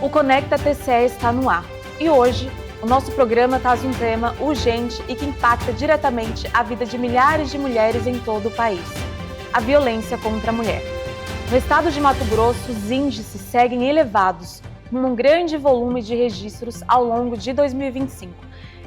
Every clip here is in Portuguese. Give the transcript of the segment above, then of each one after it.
O Conecta TCE está no ar e hoje o nosso programa traz um tema urgente e que impacta diretamente a vida de milhares de mulheres em todo o país: a violência contra a mulher. No estado de Mato Grosso, os índices seguem elevados, com um grande volume de registros ao longo de 2025,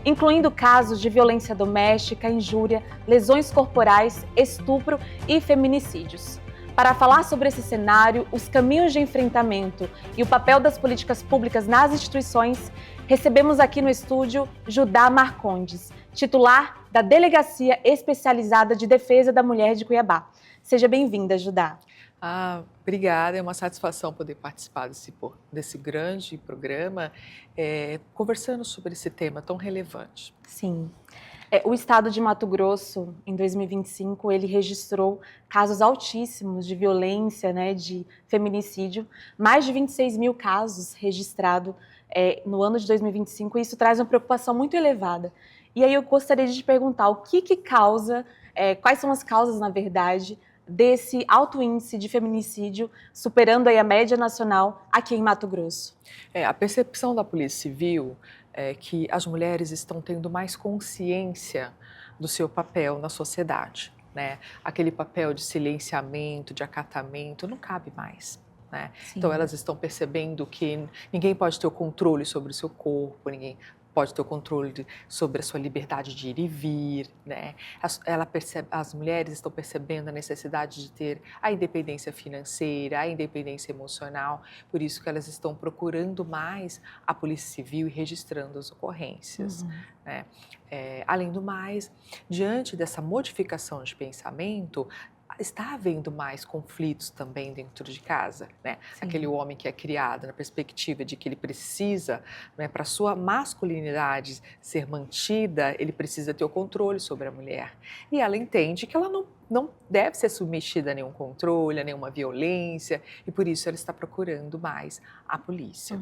incluindo casos de violência doméstica, injúria, lesões corporais, estupro e feminicídios. Para falar sobre esse cenário, os caminhos de enfrentamento e o papel das políticas públicas nas instituições, recebemos aqui no estúdio Judá Marcondes, titular da Delegacia Especializada de Defesa da Mulher de Cuiabá. Seja bem-vinda, Judá. Obrigada, é uma satisfação poder participar desse grande programa, conversando sobre esse tema tão relevante. Sim. O estado de Mato Grosso, em 2025, ele registrou casos altíssimos de violência, de feminicídio, mais de 26 mil casos registrados no ano de 2025, e isso traz uma preocupação muito elevada. E aí eu gostaria de te perguntar o que causa, quais são as causas, na verdade, desse alto índice de feminicídio, superando aí a média nacional aqui em Mato Grosso. A percepção da Polícia Civil é que as mulheres estão tendo mais consciência do seu papel na sociedade, né? Aquele papel de silenciamento, de acatamento, não cabe mais, né? Então elas estão percebendo que ninguém pode ter o controle sobre o seu corpo, ninguém pode ter o controle sobre a sua liberdade de ir e vir, né? As mulheres estão percebendo a necessidade de ter a independência financeira, a independência emocional, por isso que elas estão procurando mais a Polícia Civil e registrando as ocorrências, né? Além do mais, diante dessa modificação de pensamento, está havendo mais conflitos também dentro de casa, né? Sim. Aquele homem que é criado na perspectiva de que ele precisa, né, para sua masculinidade ser mantida, ele precisa ter o controle sobre a mulher. E ela entende que ela não deve ser submetida a nenhum controle, a nenhuma violência, e por isso ela está procurando mais a polícia.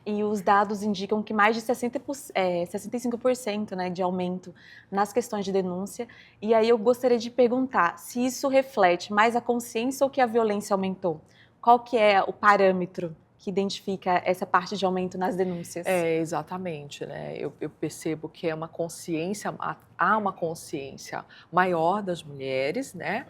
E os dados indicam que mais de 65%, de aumento nas questões de denúncia. E aí eu gostaria de perguntar se isso reflete mais a consciência ou que a violência aumentou? Qual que é o parâmetro que identifica essa parte de aumento nas denúncias? Exatamente, né? Eu percebo que há uma consciência maior das mulheres, né?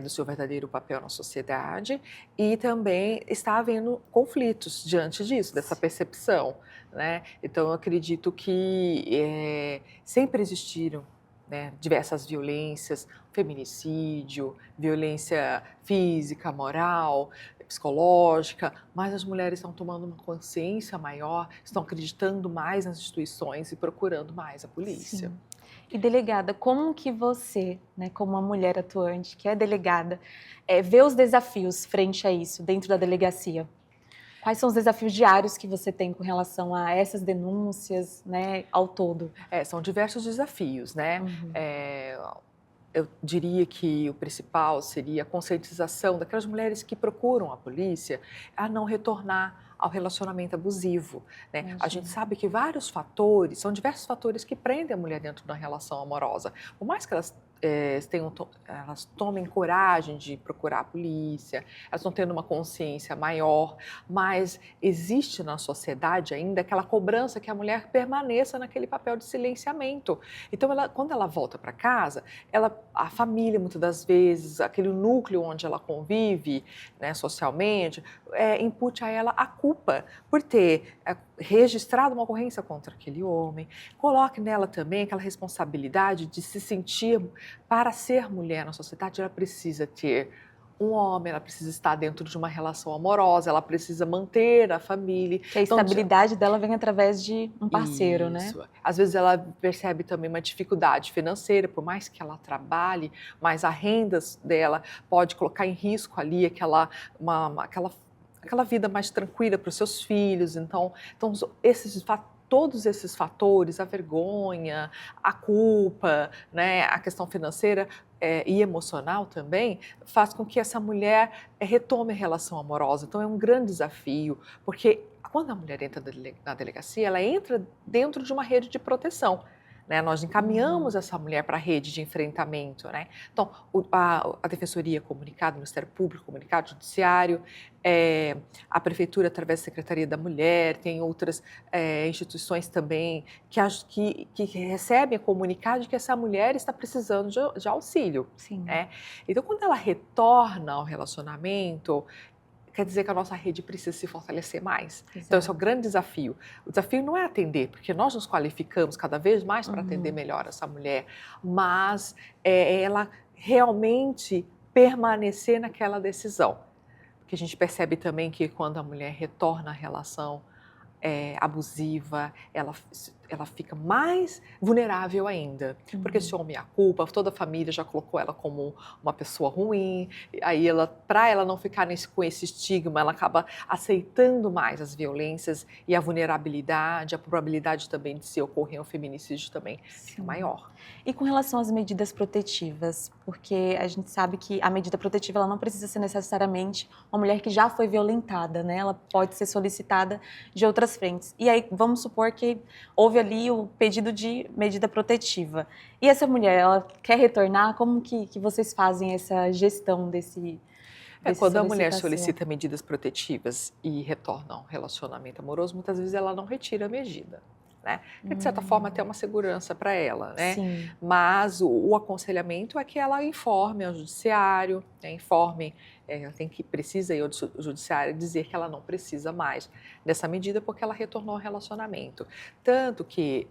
Do seu verdadeiro papel na sociedade, e também está havendo conflitos diante disso, dessa percepção, né? Então eu acredito que sempre existiram, né, diversas violências, feminicídio, violência física, moral, psicológica, mas as mulheres estão tomando uma consciência maior, estão acreditando mais nas instituições e procurando mais a polícia. Sim. E delegada, como que você, como uma mulher atuante, que é delegada, vê os desafios frente a isso dentro da delegacia? Quais são os desafios diários que você tem com relação a essas denúncias, ao todo? São diversos desafios, né? Eu diria que o principal seria a conscientização daquelas mulheres que procuram a polícia a não retornar ao relacionamento abusivo, né? A gente sabe que são diversos fatores que prendem a mulher dentro da relação amorosa. Por mais que elas tomem coragem de procurar a polícia, elas estão tendo uma consciência maior, mas existe na sociedade ainda aquela cobrança que a mulher permaneça naquele papel de silenciamento. Então, quando ela volta para casa, a família, muitas das vezes, aquele núcleo onde ela convive, né, socialmente, impute a ela a culpa por ter registrado uma ocorrência contra aquele homem. Coloque nela também aquela responsabilidade de se sentir, para ser mulher na sociedade, ela precisa ter um homem, ela precisa estar dentro de uma relação amorosa, ela precisa manter a família. Que a estabilidade dela vem através de um parceiro, Isso. né? Às vezes ela percebe também uma dificuldade financeira, por mais que ela trabalhe, mas a renda dela pode colocar em risco ali aquela vida mais tranquila para os seus filhos. Então todos esses fatores, a vergonha, a culpa, né, a questão financeira e emocional também, faz com que essa mulher retome a relação amorosa. Então é um grande desafio, porque quando a mulher entra na delegacia, ela entra dentro de uma rede de proteção. né? Nós encaminhamos essa mulher para a rede de enfrentamento, né? Então, a Defensoria comunicada, o Ministério Público comunicado, o Judiciário, a Prefeitura através da Secretaria da Mulher, tem outras instituições também que recebem comunicado de que essa mulher está precisando de auxílio. Sim. Né? Então, quando ela retorna ao relacionamento, quer dizer que a nossa rede precisa se fortalecer mais. Exato. Então, esse é o grande desafio. O desafio não é atender, porque nós nos qualificamos cada vez mais para atender melhor essa mulher, mas ela realmente permanecer naquela decisão. Porque a gente percebe também que quando a mulher retorna à relação abusiva, ela fica mais vulnerável ainda, porque esse homem a culpa, toda a família já colocou ela como uma pessoa ruim, aí para ela não ficar com esse estigma, ela acaba aceitando mais as violências e a vulnerabilidade, a probabilidade também de se ocorrer um feminicídio também fica maior. E com relação às medidas protetivas, porque a gente sabe que a medida protetiva ela não precisa ser necessariamente uma mulher que já foi violentada, né? Ela pode ser solicitada de outras frentes. E aí, vamos supor que houve ali o pedido de medida protetiva. E essa mulher, ela quer retornar? Como que vocês fazem essa gestão desse quando a mulher solicita medidas protetivas e retorna ao relacionamento amoroso, muitas vezes ela não retira a medida. Né? Porque, de certa forma, tem uma segurança para ela, né? Sim. Mas o aconselhamento é que ela informe ao judiciário, né? Ela precisa ir ao judiciário dizer que ela não precisa mais dessa medida porque ela retornou ao relacionamento. Tanto que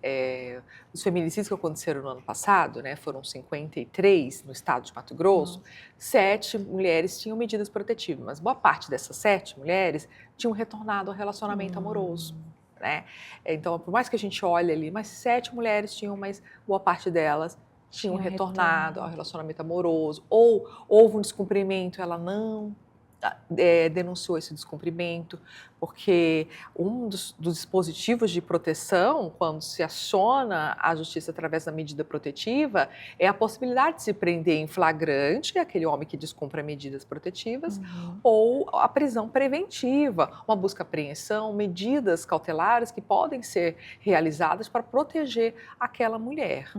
os feminicídios que aconteceram no ano passado, né, foram 53 no estado de Mato Grosso, 7 mulheres tinham medidas protetivas, mas boa parte dessas 7 mulheres tinham retornado ao relacionamento amoroso. Né? Então, por mais que a gente olhe ali, mas 7 mulheres tinham, mas boa parte delas tinham retornado ao relacionamento amoroso, ou houve um descumprimento, ela não denunciou esse descumprimento, porque um dos dispositivos de proteção, quando se aciona a justiça através da medida protetiva, é a possibilidade de se prender em flagrante aquele homem que descumpra medidas protetivas, ou a prisão preventiva, uma busca-apreensão, medidas cautelares que podem ser realizadas para proteger aquela mulher.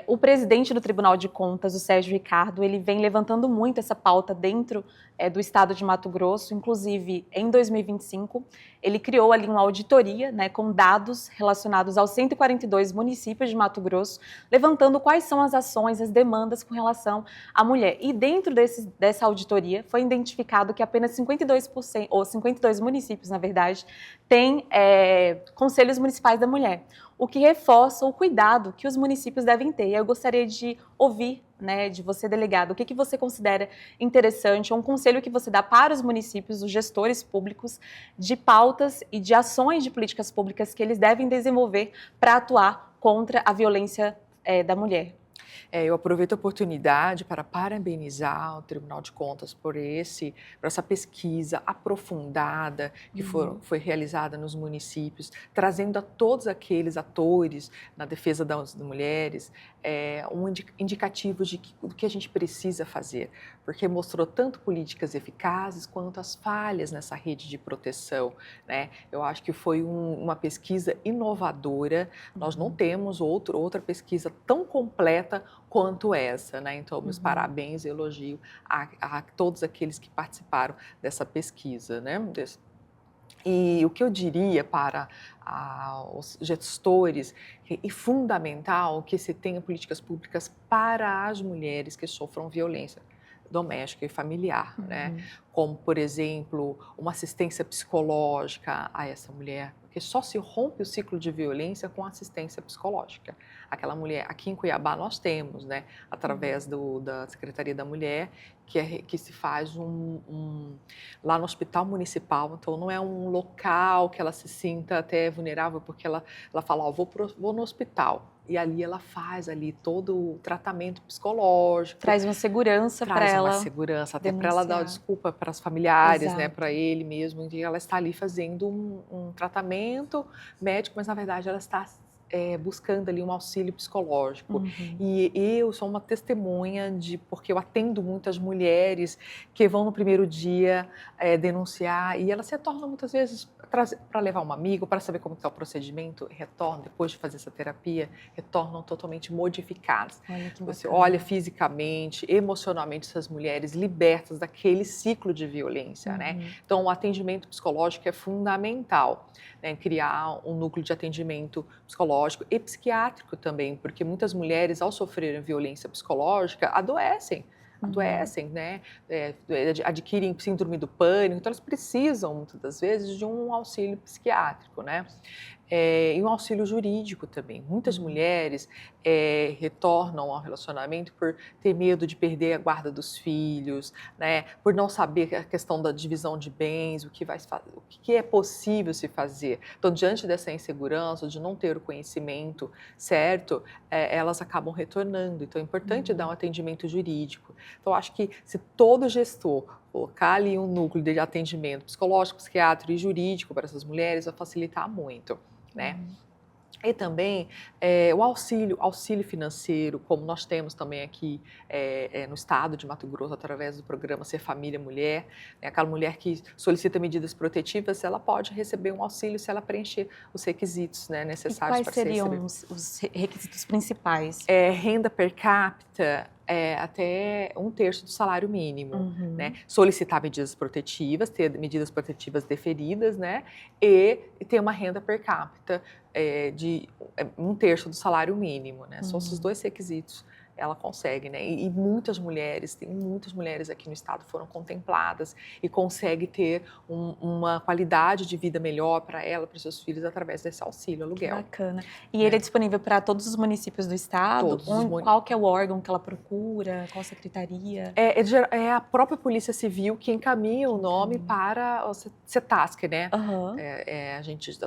O presidente do Tribunal de Contas, o Sérgio Ricardo, ele vem levantando muito essa pauta dentro do estado de Mato Grosso. Inclusive, em 2025, ele criou ali uma auditoria, né, com dados relacionados aos 142 municípios de Mato Grosso, levantando quais são as ações, as demandas com relação à mulher. E dentro dessa auditoria, foi identificado que apenas 52%, ou 52 municípios, na verdade, têm conselhos municipais da mulher, o que reforça o cuidado que os municípios devem ter. E eu gostaria de ouvir, né, de você, delegado, o que você considera interessante, ou um conselho que você dá para os municípios, os gestores públicos, de pautas e de ações de políticas públicas que eles devem desenvolver para atuar contra a violência da mulher. Eu aproveito a oportunidade para parabenizar o Tribunal de Contas por essa pesquisa aprofundada que foi realizada nos municípios, trazendo a todos aqueles atores na defesa das mulheres um indicativo do que a gente precisa fazer, porque mostrou tanto políticas eficazes quanto as falhas nessa rede de proteção. Né? Eu acho que foi uma pesquisa inovadora, nós não temos outra pesquisa tão completa quanto essa, né? Então, meus parabéns e elogio a todos aqueles que participaram dessa pesquisa, né? E o que eu diria para os gestores, é fundamental que se tenha políticas públicas para as mulheres que sofram violência doméstica e familiar, né? Como, por exemplo, uma assistência psicológica a essa mulher, porque só se rompe o ciclo de violência com assistência psicológica. Aquela mulher, aqui em Cuiabá nós temos, né, através da Secretaria da Mulher, que se faz lá no Hospital Municipal, então não é um local que ela se sinta até vulnerável, porque ela fala, vou no hospital. E ali ela faz todo o tratamento psicológico. Traz uma segurança para ela. Traz uma segurança, até para ela dar desculpa para os familiares, né, para ele mesmo. E ela está ali fazendo um tratamento médico, mas na verdade ela está buscando ali um auxílio psicológico. E eu sou uma testemunha porque eu atendo muitas mulheres que vão no primeiro dia denunciar e elas se retornam muitas vezes para levar um amigo, para saber como está o procedimento, retornam depois de fazer essa terapia, retornam totalmente modificadas. Você olha fisicamente, emocionalmente essas mulheres libertas daquele ciclo de violência, né? Então o atendimento psicológico é fundamental, né? Criar um núcleo de atendimento psicológico e psiquiátrico também, porque muitas mulheres, ao sofrerem violência psicológica, adoecem, né? Adquirem síndrome do pânico, então elas precisam, muitas das vezes, de um auxílio psiquiátrico, né? E um auxílio jurídico também. Muitas mulheres retornam ao relacionamento por ter medo de perder a guarda dos filhos, né? Por não saber a questão da divisão de bens, o que é possível se fazer. Então, diante dessa insegurança, de não ter o conhecimento certo, elas acabam retornando. Então, é importante dar um atendimento jurídico. Então, acho que se todo gestor colocar ali um núcleo de atendimento psicológico, psiquiátrico e jurídico para essas mulheres, vai facilitar muito, né? E também o auxílio financeiro, como nós temos também aqui no estado de Mato Grosso, através do programa Ser Família Mulher, né? Aquela mulher que solicita medidas protetivas, ela pode receber um auxílio se ela preencher os requisitos, né, necessários para ser recebido. Quais seriam os requisitos principais? Renda per capita, até 1/3 do salário mínimo, né? Solicitar medidas protetivas, ter medidas protetivas deferidas, né? E ter uma renda per capita de 1/3 do salário mínimo, né? São esses dois requisitos. Ela consegue, né? E muitas mulheres, tem muitas mulheres aqui no estado foram contempladas e consegue ter uma qualidade de vida melhor para ela, para os seus filhos, através desse auxílio aluguel. Bacana. E ele é disponível para todos os municípios do estado? Qual que é o órgão que ela procura? Qual secretaria? É a própria Polícia Civil que encaminha o nome para o CETASC, né?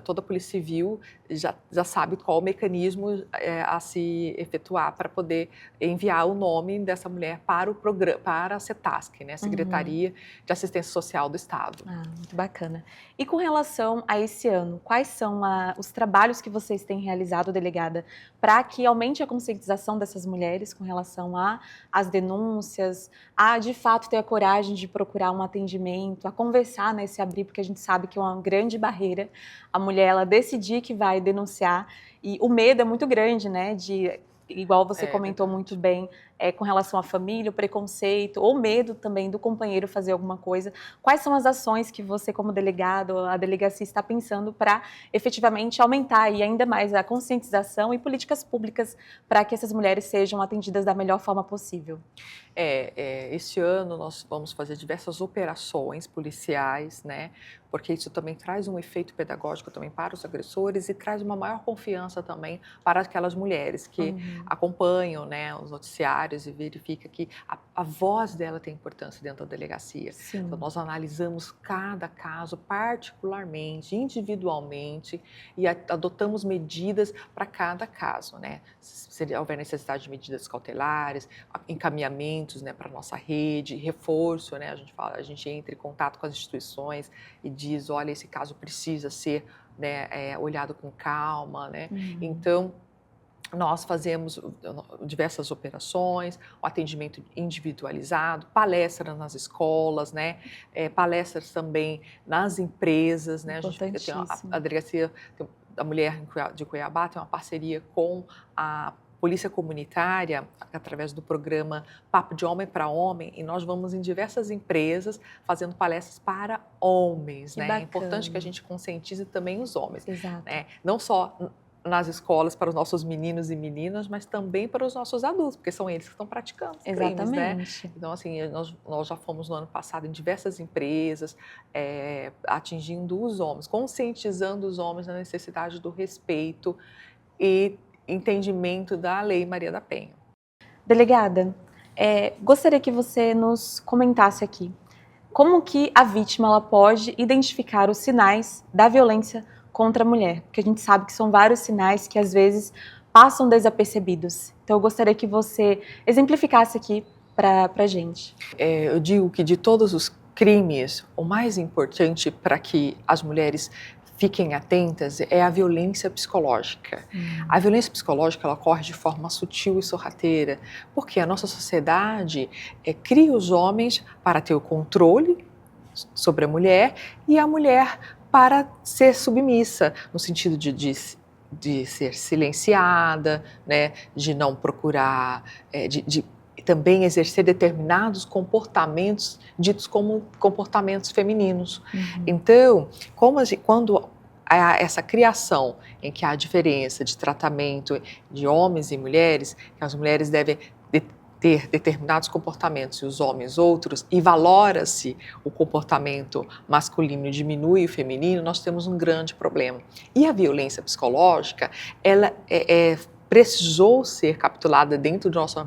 Toda a Polícia Civil já sabe qual o mecanismo a se efetuar para poder enviar o nome dessa mulher para o programa, para a CETASC, né, Secretaria de Assistência Social do Estado. Muito bacana. E com relação a esse ano, quais são os trabalhos que vocês têm realizado, delegada, para que aumente a conscientização dessas mulheres com relação às denúncias, a de fato ter a coragem de procurar um atendimento, a conversar, né, se abrir, porque a gente sabe que é uma grande barreira a mulher ela decidir que vai denunciar, e o medo é muito grande, né, igual você comentou muito bem, com relação à família, o preconceito, ou medo também do companheiro fazer alguma coisa. Quais são as ações que você, como delegado, a delegacia está pensando para efetivamente aumentar ainda mais a conscientização e políticas públicas para que essas mulheres sejam atendidas da melhor forma possível? Este ano nós vamos fazer diversas operações policiais, né? Porque isso também traz um efeito pedagógico também para os agressores e traz uma maior confiança também para aquelas mulheres que acompanham, né, os noticiários e verifica que a voz dela tem importância dentro da delegacia. Sim. Então nós analisamos cada caso particularmente, individualmente e adotamos medidas para cada caso, né? Se houver necessidade de medidas cautelares, encaminhamentos, né, para a nossa rede, reforço, né? A gente entra em contato com as instituições e diz, olha, esse caso precisa ser, né, olhado com calma, né? Então, nós fazemos diversas operações, o atendimento individualizado, palestras nas escolas, né? Palestras também nas empresas, né? A delegacia da mulher de Cuiabá tem uma parceria com a Polícia Comunitária, através do programa Papo de Homem para Homem, e nós vamos em diversas empresas fazendo palestras para homens, né? É importante que a gente conscientize também os homens, né? Não só nas escolas para os nossos meninos e meninas, mas também para os nossos adultos, porque são eles que estão praticando os crimes, né? Então, assim, nós já fomos no ano passado em diversas empresas, atingindo os homens, conscientizando os homens da necessidade do respeito e entendimento da Lei Maria da Penha. Delegada, gostaria que você nos comentasse aqui como que a vítima ela pode identificar os sinais da violência contra a mulher, porque a gente sabe que são vários sinais que às vezes passam desapercebidos. Então eu gostaria que você exemplificasse aqui para a gente. Eu digo que de todos os crimes, o mais importante para que as mulheres fiquem atentas é a violência psicológica. A violência psicológica ela ocorre de forma sutil e sorrateira, porque a nossa sociedade cria os homens para ter o controle sobre a mulher e a mulher para ser submissa, no sentido de ser silenciada, né, de não procurar, de também exercer determinados comportamentos ditos como comportamentos femininos. Então, quando há essa criação em que há diferença de tratamento de homens e mulheres, que as mulheres devem ter determinados comportamentos e os homens outros, e valora-se o comportamento masculino e diminui o feminino, nós temos um grande problema. E a violência psicológica, ela precisou ser capitulada dentro do nosso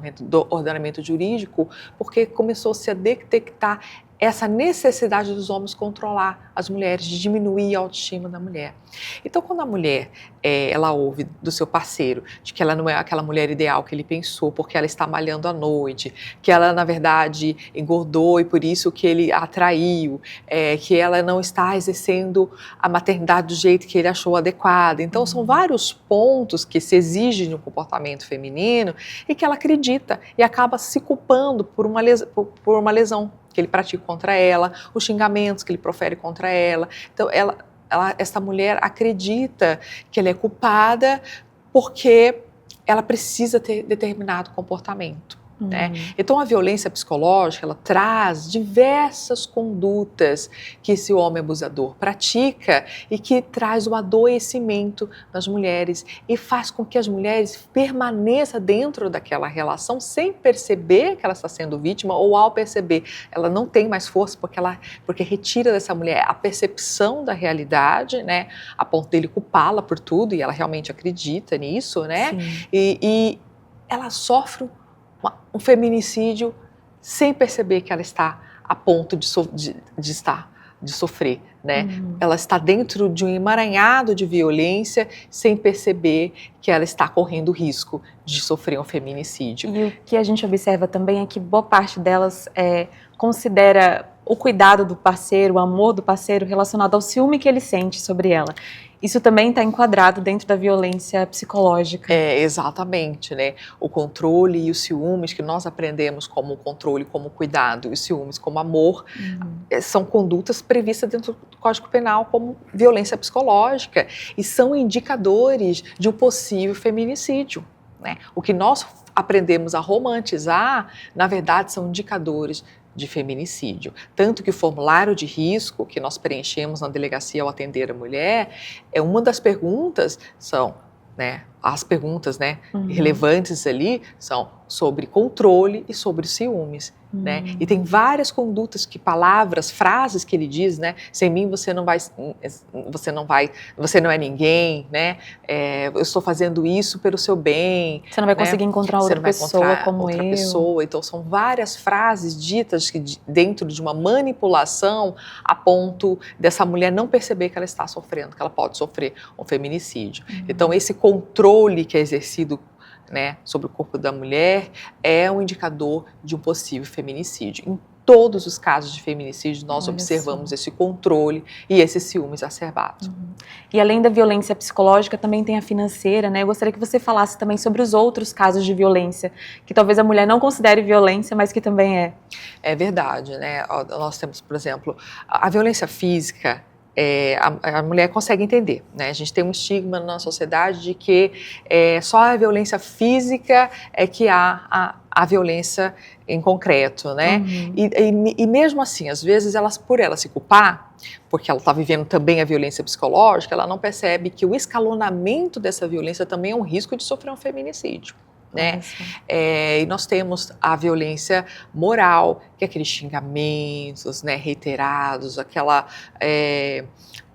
ordenamento jurídico, porque começou-se a detectar essa necessidade dos homens controlar as mulheres, de diminuir a autoestima da mulher. Então, quando a mulher ela ouve do seu parceiro de que ela não é aquela mulher ideal que ele pensou, porque ela está malhando à noite, que ela, na verdade, engordou e por isso que ele a atraiu, que ela não está exercendo a maternidade do jeito que ele achou adequado. Então, são vários pontos que se exigem de um comportamento feminino e que ela acredita e acaba se culpando por uma lesão que ele pratica contra ela, os xingamentos que ele profere contra ela. Então, essa mulher acredita que ela é culpada porque ela precisa ter determinado comportamento. Né? Então, a violência psicológica, ela traz diversas condutas que esse homem abusador pratica e que traz o adoecimento das mulheres e faz com que as mulheres permaneçam dentro daquela relação sem perceber que ela está sendo vítima, ou ao perceber, ela não tem mais força porque retira dessa mulher a percepção da realidade, né? A ponto dele culpá-la por tudo, e ela realmente acredita nisso, né? E ela sofre um feminicídio sem perceber que ela está a ponto de sofrer, né? Ela está dentro de um emaranhado de violência sem perceber que ela está correndo risco de sofrer um feminicídio. E o que a gente observa também é que boa parte delas considera o cuidado do parceiro, o amor do parceiro relacionado ao ciúme que ele sente sobre ela. Isso também está enquadrado dentro da violência psicológica. Exatamente, né? O controle e os ciúmes que nós aprendemos como controle, como cuidado, e os ciúmes como amor, são condutas previstas dentro do Código Penal como violência psicológica e são indicadores de um possível feminicídio, né? O que nós aprendemos a romantizar, na verdade, são indicadores de feminicídio. Tanto que o formulário de risco que nós preenchemos na delegacia ao atender a mulher, uma das perguntas são, né, as perguntas, né, relevantes ali são sobre controle e sobre ciúmes, né? E tem várias condutas palavras, frases que ele diz, né? Sem mim você não é ninguém, né? Eu estou fazendo isso pelo seu bem. Você não vai conseguir encontrar outra pessoa como eu. Pessoa. Então são várias frases ditas dentro de uma manipulação a ponto dessa mulher não perceber que ela está sofrendo, que ela pode sofrer um feminicídio. Então esse controle que é exercido, né, sobre o corpo da mulher é um indicador de um possível feminicídio. Em todos os casos de feminicídio, nós observamos esse controle e esse ciúme exacerbado. E além da violência psicológica, também tem a financeira, né? Eu gostaria que você falasse também sobre os outros casos de violência, que talvez a mulher não considere violência, mas que também é. É verdade, né? Nós temos, por exemplo, a violência física. A mulher consegue entender, né? A gente tem um estigma na sociedade de que só a violência física é que há a violência em concreto, né? E mesmo assim, às vezes, por ela se culpar, porque ela está vivendo também a violência psicológica, ela não percebe que o escalonamento dessa violência também é um risco de sofrer um feminicídio. Né? E nós temos a violência moral, que é aqueles xingamentos, né, reiterados, aquela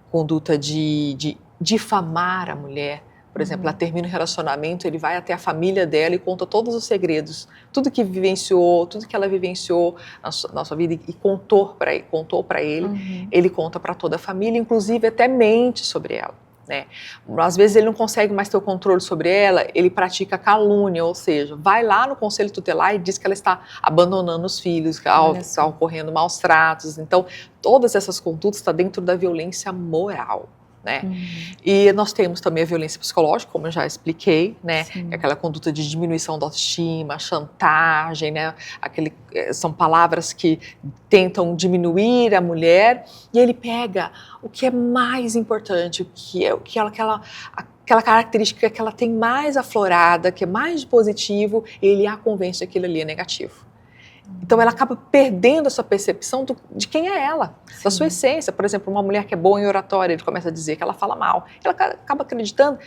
conduta de difamar a mulher. Por exemplo, ela termina o relacionamento, ele vai até a família dela e conta todos os segredos, tudo que vivenciou, tudo que ela vivenciou na sua vida e contou para ele, ele conta para toda a família, inclusive até mente sobre ela. Né? Às vezes ele não consegue mais ter o controle sobre ela, ele pratica calúnia, ou seja, vai lá no conselho tutelar e diz que ela está abandonando os filhos, está ocorrendo maus tratos. Então, todas essas condutas estão dentro da violência moral. né? E nós temos também a violência psicológica, como eu já expliquei, né? Aquela conduta de diminuição da autoestima, chantagem, né? São palavras que tentam diminuir a mulher, e ele pega o que é mais importante, aquela característica que ela tem mais aflorada, que é mais positivo, ele a convence que aquilo ali é negativo. Então ela acaba perdendo essa percepção de quem é ela, da sua essência. Por exemplo, uma mulher que é boa em oratória, ele começa a dizer que ela fala mal, ela acaba acreditando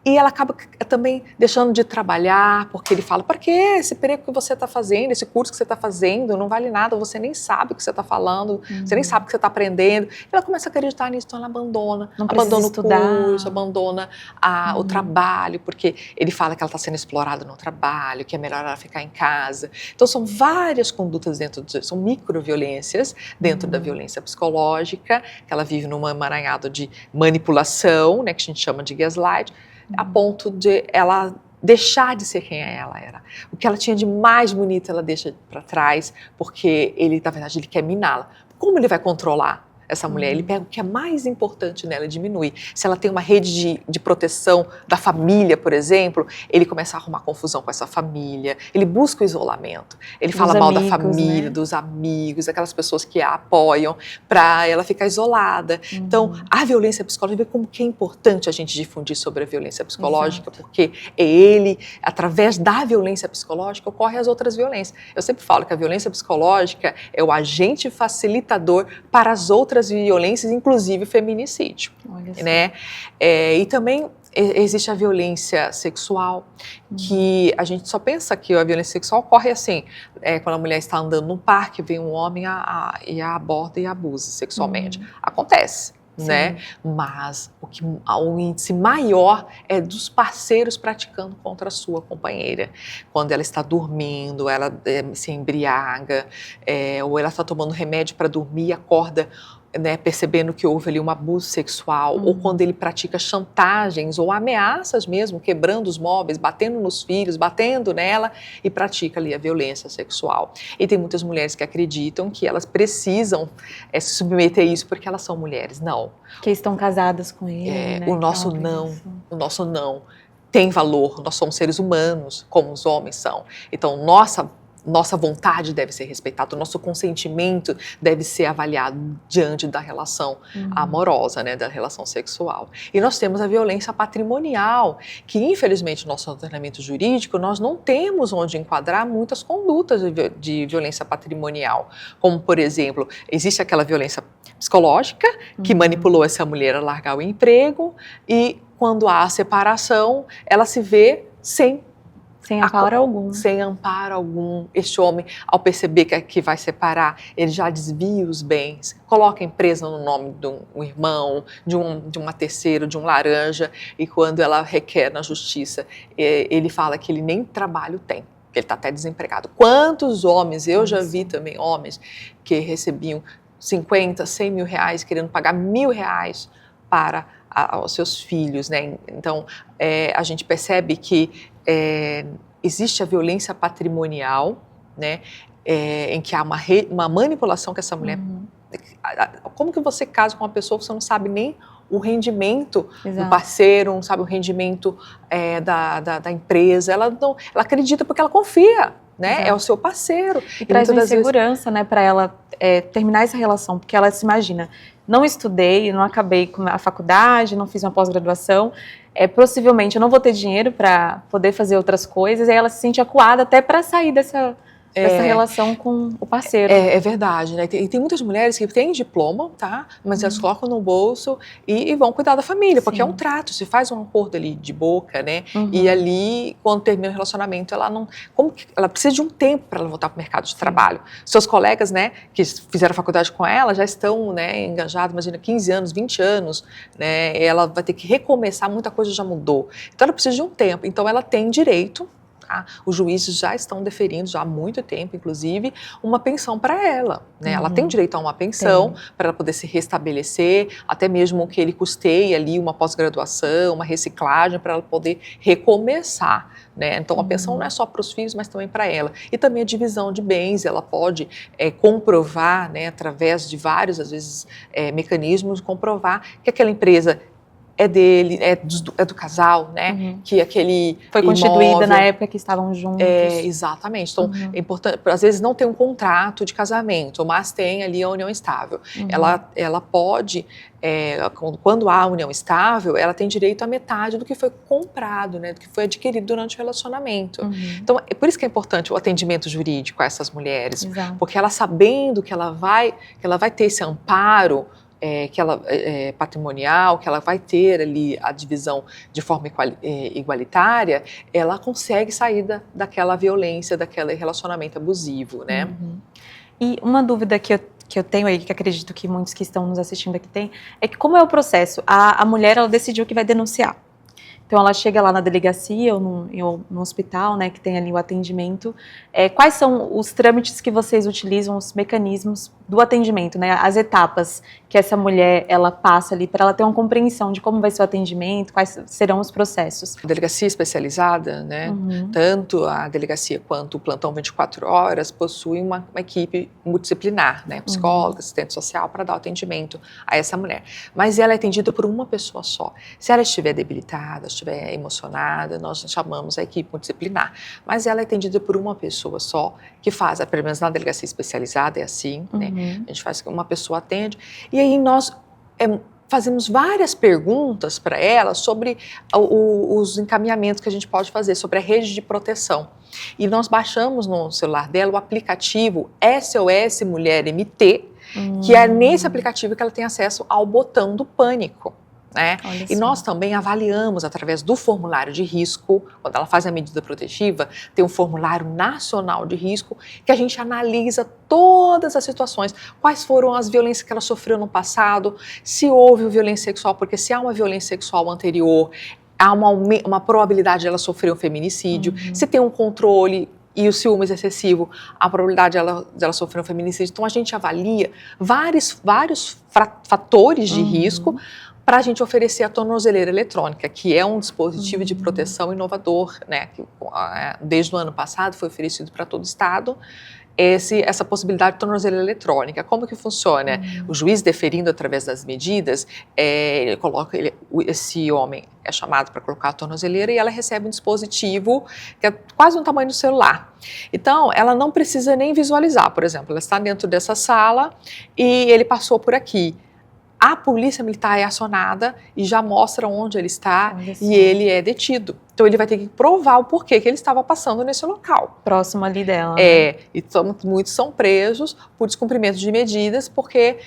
e ela acaba também deixando de trabalhar, porque ele fala, para que esse emprego que você está fazendo, esse curso que você está fazendo, não vale nada, você nem sabe o que você está falando, você nem sabe o que você está aprendendo. Ela começa a acreditar nisso, então ela abandona o curso, abandona o trabalho, porque ele fala que ela está sendo explorada no trabalho, que é melhor ela ficar em casa. Então são várias condutas são microviolências dentro da violência psicológica, que ela vive num emaranhado de manipulação, né, que a gente chama de gaslight, a ponto de ela deixar de ser quem ela era. O que ela tinha de mais bonito ela deixa para trás, porque ele, na verdade, ele quer miná-la. Como ele vai controlar essa mulher? Ele pega o que é mais importante nela e diminui. Se ela tem uma rede de proteção da família, por exemplo, ele começa a arrumar confusão com essa família, ele busca o isolamento, ele fala mal da família, né? Dos amigos, aquelas pessoas que a apoiam, para ela ficar isolada. Então, a violência psicológica, vê como que é importante a gente difundir sobre a violência psicológica, porque através da violência psicológica, ocorrem as outras violências. Eu sempre falo que a violência psicológica é o agente facilitador para as outras violências, inclusive feminicídio, né? E também existe a violência sexual, que a gente só pensa que a violência sexual ocorre assim, quando a mulher está andando no parque, vem um homem e a aborda e a abusa sexualmente. Acontece. Né? Mas o índice maior é dos parceiros praticando contra a sua companheira. Quando ela está dormindo, ela se embriaga, ou ela está tomando remédio para dormir e acorda, né, percebendo que houve ali um abuso sexual, ou quando ele pratica chantagens ou ameaças mesmo, quebrando os móveis, batendo nos filhos, batendo nela, e pratica ali a violência sexual. E tem muitas mulheres que acreditam que elas precisam se submeter a isso porque elas são mulheres. Não. Que estão casadas com ele, né? O nosso não tem valor. Nós somos seres humanos, como os homens são. Então, nossa vontade deve ser respeitada, o nosso consentimento deve ser avaliado diante da relação amorosa, né, da relação sexual. E nós temos a violência patrimonial, que infelizmente no nosso ordenamento jurídico nós não temos onde enquadrar muitas condutas de violência patrimonial, como por exemplo, existe aquela violência psicológica que manipulou essa mulher a largar o emprego e quando há a separação, ela se vê sem amparo algum. Sem amparo algum. Este homem, ao perceber que vai separar, ele já desvia os bens, coloca a empresa no nome de um irmão, de uma terceira, de um laranja, e quando ela requer na justiça, ele fala que ele nem trabalho tem. Ele está até desempregado. Quantos homens, eu já vi também homens que recebiam 50, 100 mil reais, querendo pagar R$1.000 para os seus filhos, né? Então, a gente percebe que existe a violência patrimonial, né, em que há uma manipulação que essa mulher... Como que você casa com uma pessoa que você não sabe nem o rendimento do parceiro, não sabe o rendimento da empresa? Ela acredita porque ela confia, né? É o seu parceiro. E traz uma insegurança, né, para ela terminar essa relação, porque ela se imagina, não estudei, não acabei com a faculdade, não fiz uma pós-graduação, possivelmente eu não vou ter dinheiro para poder fazer outras coisas, e aí ela se sente acuada até para sair dessa relação com o parceiro. É verdade, né? E tem muitas mulheres que têm diploma, tá? Mas elas colocam no bolso e vão cuidar da família, porque é um trato, se faz um acordo ali de boca, né? E ali, quando termina o relacionamento, ela precisa de um tempo para ela voltar para o mercado de trabalho. Seus colegas, né, que fizeram faculdade com ela, já estão, né, engajados, imagina, 15 anos, 20 anos, né? Ela vai ter que recomeçar, muita coisa já mudou. Então, ela precisa de um tempo. Então, ela tem direito... Os juízes já estão deferindo, já há muito tempo, inclusive, uma pensão para ela, né? Ela tem direito a uma pensão para ela poder se restabelecer, até mesmo que ele custeie ali uma pós-graduação, uma reciclagem, para ela poder recomeçar, né? Então, a pensão não é só para os filhos, mas também para ela. E também a divisão de bens, ela pode comprovar, né, através de vários, às vezes, mecanismos, comprovar que aquela empresa é dele, é do casal, né? Que aquele foi constituída na época que estavam juntos. Exatamente. Então, é importante, às vezes não tem um contrato de casamento, mas tem ali a união estável. Ela pode, quando há união estável, ela tem direito à metade do que foi comprado, né? Do que foi adquirido durante o relacionamento. Então, é por isso que é importante o atendimento jurídico a essas mulheres, porque ela sabendo que ela vai ter esse amparo, patrimonial, que ela vai ter ali a divisão de forma igualitária, ela consegue sair daquela violência, daquele relacionamento abusivo, né? E uma dúvida que eu tenho aí, que acredito que muitos que estão nos assistindo aqui têm, é que como é o processo? A mulher, ela decidiu que vai denunciar. Então, ela chega lá na delegacia ou no hospital, né, que tem ali o atendimento. Quais são os trâmites que vocês utilizam, os mecanismos do atendimento, né, as etapas que essa mulher, ela passa ali para ela ter uma compreensão de como vai ser o atendimento, quais serão os processos? A delegacia especializada, né, tanto a delegacia quanto o plantão 24 horas possuem uma equipe multidisciplinar, né, psicóloga, assistente social, para dar o atendimento a essa mulher. Mas ela é atendida por uma pessoa só. Se ela estiver debilitada, estiver emocionada, nós chamamos a equipe multidisciplinar. Mas ela é atendida por uma pessoa só, que faz, pelo menos na delegacia especializada é assim, né? A gente faz que uma pessoa atende, e aí nós fazemos várias perguntas para ela sobre os encaminhamentos que a gente pode fazer, sobre a rede de proteção. E nós baixamos no celular dela o aplicativo SOS Mulher MT, que é nesse aplicativo que ela tem acesso ao botão do pânico. Né? E nós também avaliamos através do formulário de risco, quando ela faz a medida protetiva, tem um formulário nacional de risco que a gente analisa todas as situações, quais foram as violências que ela sofreu no passado, se houve violência sexual, porque se há uma violência sexual anterior, há uma probabilidade de ela sofrer um feminicídio, se tem um controle e o ciúmes excessivo, a probabilidade de ela sofrer um feminicídio. Então a gente avalia vários fatores de risco para a gente oferecer a tornozeleira eletrônica, que é um dispositivo de proteção inovador, né, que desde o ano passado foi oferecido para todo o estado, essa possibilidade de tornozeleira eletrônica. Como que funciona? O juiz deferindo através das medidas, esse homem é chamado para colocar a tornozeleira e ela recebe um dispositivo que é quase um tamanho do celular. Então, ela não precisa nem visualizar, por exemplo, ela está dentro dessa sala e ele passou por aqui. A polícia militar é acionada e já mostra onde ele está e ele é detido. Então, ele vai ter que provar o porquê que ele estava passando nesse local. Próximo ali dela. E muitos são presos por descumprimento de medidas porque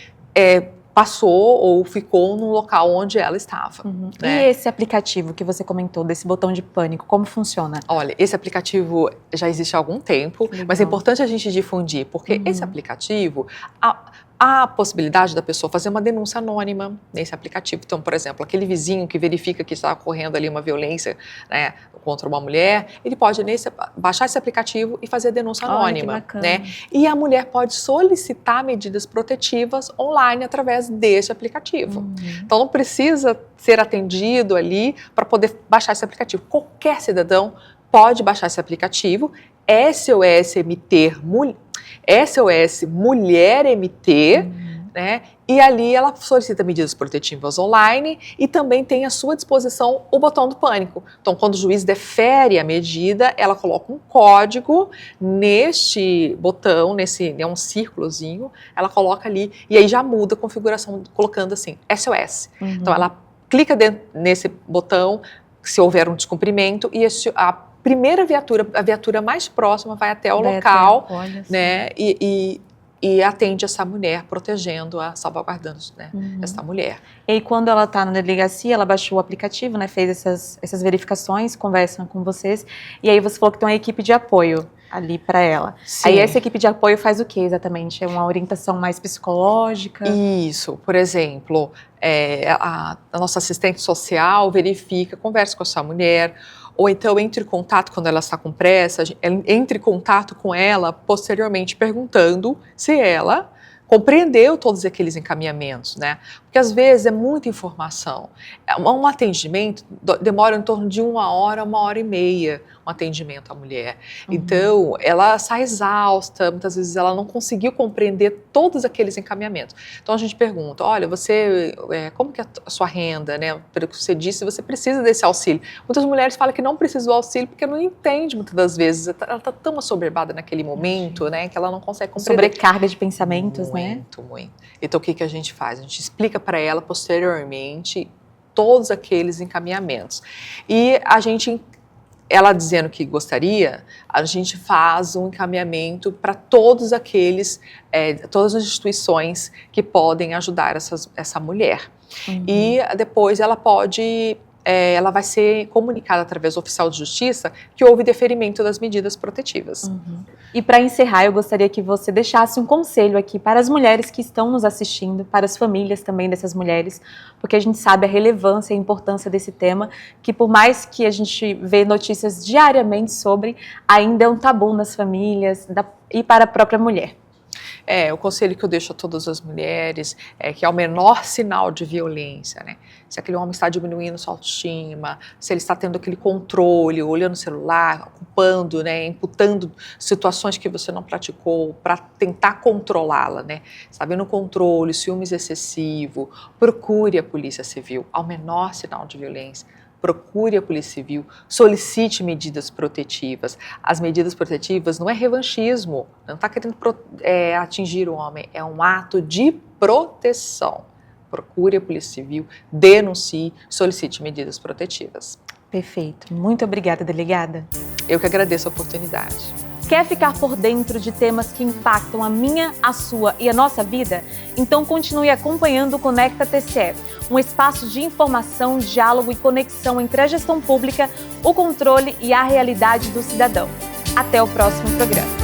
passou ou ficou no local onde ela estava. Né? E esse aplicativo que você comentou, desse botão de pânico, como funciona? Olha, esse aplicativo já existe há algum tempo, mas é importante a gente difundir, porque esse aplicativo... Há a possibilidade da pessoa fazer uma denúncia anônima nesse aplicativo. Então, por exemplo, aquele vizinho que verifica que está ocorrendo ali uma violência, né, contra uma mulher, ele pode baixar esse aplicativo e fazer a denúncia anônima. Né? E a mulher pode solicitar medidas protetivas online através desse aplicativo. Então, não precisa ser atendido ali para poder baixar esse aplicativo. Qualquer cidadão pode baixar esse aplicativo, SOS Mulher MT, né? E ali ela solicita medidas protetivas online e também tem à sua disposição o botão do pânico. Então, quando o juiz defere a medida, ela coloca um código neste botão, é um círculozinho, ela coloca ali e aí já muda a configuração, colocando assim, SOS. Então, ela clica nesse botão, se houver um descumprimento, e a primeira viatura, a viatura mais próxima, vai até o local, né, e atende essa mulher, protegendo-a, salvaguardando, né, essa mulher. E aí, quando ela está na delegacia, ela baixou o aplicativo, né, fez essas verificações, conversam com vocês, e aí você falou que tem uma equipe de apoio ali para ela. Sim. Aí essa equipe de apoio faz o que exatamente? É uma orientação mais psicológica? Isso, por exemplo, a nossa assistente social verifica, conversa com essa mulher, ou então entre em contato quando ela está com pressa, entre em contato com ela posteriormente perguntando se ela compreendeu todos aqueles encaminhamentos, né? Porque às vezes é muita informação. Um atendimento demora em torno de 1 hora, 1 hora e meia, um atendimento à mulher. Então, ela sai exausta, muitas vezes ela não conseguiu compreender todos aqueles encaminhamentos. Então, a gente pergunta, olha, você, como que é a sua renda, né? Pelo que você disse, você precisa desse auxílio. Muitas mulheres falam que não precisa do auxílio porque não entende muitas das vezes. Ela está tão assoberbada naquele momento, né? Que ela não consegue compreender. Sobrecarga de pensamentos, né? Muito. Então, o que a gente faz? A gente explica para ela posteriormente todos aqueles encaminhamentos. E ela dizendo que gostaria, a gente faz um encaminhamento para todas as instituições que podem ajudar essa mulher. E depois ela vai ser comunicada através do oficial de justiça que houve deferimento das medidas protetivas. E para encerrar, eu gostaria que você deixasse um conselho aqui para as mulheres que estão nos assistindo, para as famílias também dessas mulheres, porque a gente sabe a relevância e a importância desse tema, que por mais que a gente vê notícias diariamente sobre, ainda é um tabu nas famílias e para a própria mulher. O conselho que eu deixo a todas as mulheres é que é o menor sinal de violência, né? Se aquele homem está diminuindo sua autoestima, se ele está tendo aquele controle, olhando o celular, ocupando, né, imputando situações que você não praticou para tentar controlá-la, né? Está vendo controle, ciúmes excessivo, procure a Polícia Civil, ao menor sinal de violência. Procure a Polícia Civil, solicite medidas protetivas. As medidas protetivas não é revanchismo, não está querendo atingir o homem, é um ato de proteção. Procure a Polícia Civil, denuncie, solicite medidas protetivas. Perfeito. Muito obrigada, delegada. Eu que agradeço a oportunidade. Quer ficar por dentro de temas que impactam a minha, a sua e a nossa vida? Então continue acompanhando o Conecta TCE, um espaço de informação, diálogo e conexão entre a gestão pública, o controle e a realidade do cidadão. Até o próximo programa.